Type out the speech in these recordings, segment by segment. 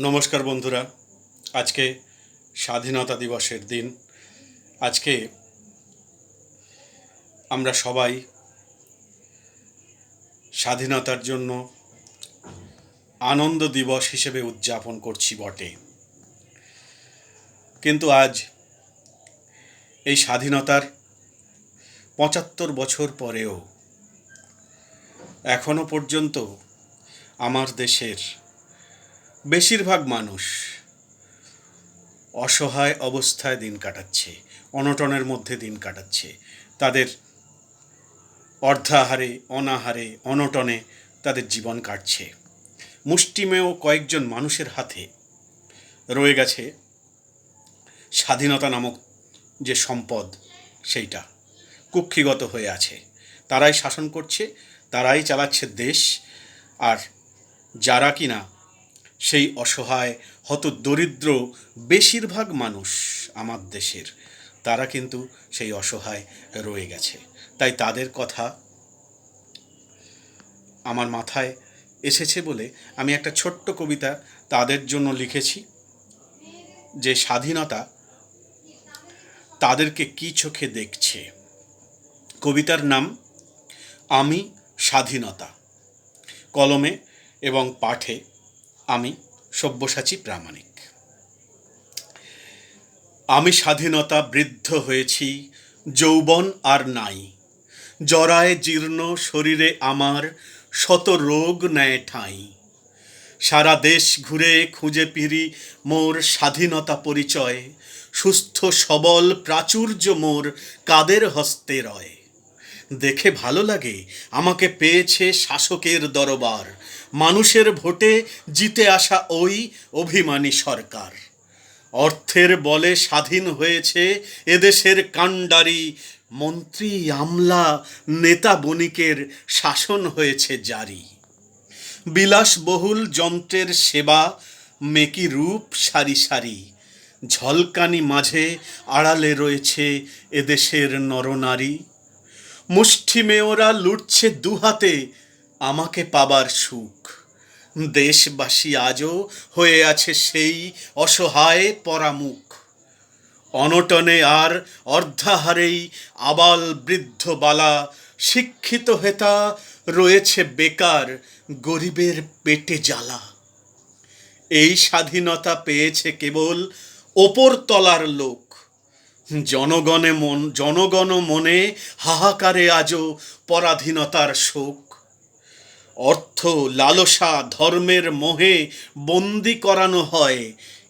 নমস্কার বন্ধুরা, আজকে স্বাধীনতা দিবসের দিন। আজকে আমরা সবাই স্বাধীনতার জন্য আনন্দ দিবস হিসেবে উদযাপন করছি বটে, কিন্তু আজ এই স্বাধীনতার ৭৫ বছর পরেও এখনো পর্যন্ত আমার দেশের বেশিরভাগ মানুষ অসহায় অবস্থায় দিন কাটাচ্ছে, অনটনের মধ্যে দিন কাটাচ্ছে। তাদের অর্ধাহারে, অনাহারে, অনটনে তাদের জীবন কাটছে। মুষ্টিমেয় কয়েকজন মানুষের হাতে রয়ে গেছে স্বাধীনতা নামক যে সম্পদ, সেইটা কুক্ষিগত হয়ে আছে। তারাই শাসন করছে, তারাই চালাচ্ছে দেশ। আর যারা কিনা সেই অসহায় হতদরিদ্র বেশিরভাগ মানুষ আমার দেশের, তারা কিন্তু সেই অসহায় রয়ে গেছে। তাই তাদের কথা আমার মাথায় এসেছে বলে আমি একটা ছোট্ট কবিতা তাদের জন্য লিখেছি, যে স্বাধীনতা তাদেরকে কি চোখে দেখছে। কবিতার নাম আমি স্বাধীনতা। কলমে এবং পাঠে আমি সব্যসাচী প্রামাণিক। আমি স্বাধীনতা বৃদ্ধ হয়েছি, যৌবন আর নাই। জরায় জীর্ণ শরীরে আমার শত রোগ নেয় ঠাঁই। সারা দেশ ঘুরে খুঁজে ফিরি মোর স্বাধীনতা পরিচয়। সুস্থ সবল প্রাচুর্য মোর কাদের হস্তে রয়। দেখে ভালো লাগে আমাকে পেয়েছে শাসকের দরবার। মানুষের ভোটে জিতে আসা ওই অভিমানী সরকার। অর্থের বলে স্বাধীন হয়েছে এদেশের কাণ্ডারি। মন্ত্রী আমলা নেতা বণিকের শাসন হয়েছে জারি। বিলাসবহুল যন্ত্রের সেবা মেকি রূপ সারি সারি। ঝলকানি মাঝে আড়ালে রয়েছে এদেশের নরনারী। মুষ্টিমেয়রা লুটছে দুহাতে আমাকে পাবার সুখ। দেশবাসী আজও হয়ে আছে সেই অসহায় পরামুখ। অনটনে আর অর্ধাহারেই আবাল বৃদ্ধ বালা। শিক্ষিত হেতা রয়েছে বেকার, গরিবের পেটে জ্বালা। এই স্বাধীনতা পেয়েছে কেবল ওপর তলার লোক। জনগণ মনে হাহাকারে আজও পরাধীনতার শোক। অর্থ লালসা ধর্মের মোহে বন্দি করানো হয়।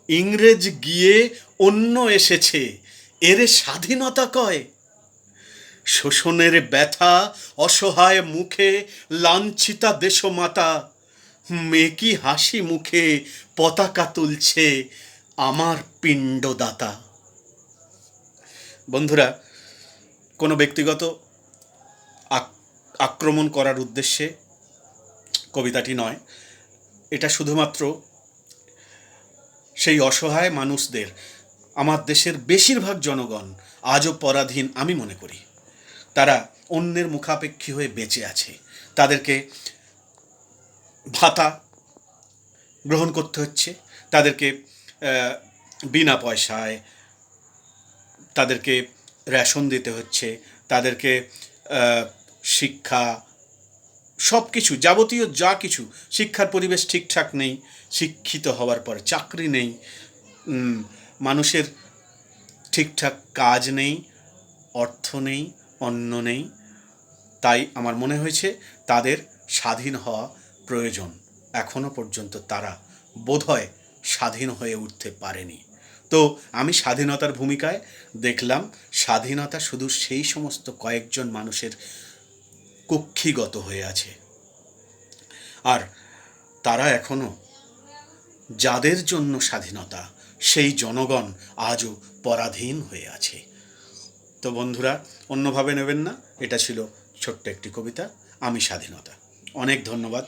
ইংরেজ গিয়ে অন্য এসেছে, এরে স্বাধীনতা কয়। শোষণের ব্যথা অসহায় মুখে লাঞ্ছিতা দেশমাতা। মেকি হাসি মুখে পতাকা তুলছে আমার পিণ্ডদাতা। বন্ধুরা, কোনো ব্যক্তিগত আক্রমণ করার উদ্দেশ্যে কবিতাটি নয়। এটা শুধুমাত্র সেই অসহায় মানুষদের, আমার দেশের বেশিরভাগ জনগণ আজও পরাধীন আমি মনে করি। তারা অন্যের মুখাপেক্ষী হয়ে বেঁচে আছে। তাদেরকে ভাতা গ্রহণ করতে হচ্ছে, তাদেরকে বিনা পয়সায় তাদেরকে রেশন দিতে হচ্ছে, তাদেরকে শিক্ষা, সব কিছু যাবতীয় যা কিছু, শিক্ষার পরিবেশ ঠিকঠাক নেই। শিক্ষিত হওয়ার পর চাকরি নেই, মানুষের ঠিকঠাক কাজ নেই, অর্থ নেই, অন্ন নেই। তাই আমার মনে হয়েছে তাদের স্বাধীন হওয়া প্রয়োজন। এখনো পর্যন্ত তারা বোধহয় স্বাধীন হয়ে উঠতে পারেনি। তো আমি স্বাধীনতার ভূমিকায় দেখলাম স্বাধীনতা শুধু সেই সমস্ত কয়েকজন মানুষের কুক্ষিগত হয়ে আছে। আর তারা এখনো, যাদের জন্য স্বাধীনতা, সেই জনগণ আজও পরাধীন হয়ে আছে। তো বন্ধুরা, অন্যভাবে নেবেন না। এটা ছিল ছোট্ট একটি কবিতা, আমি স্বাধীনতা। অনেক ধন্যবাদ।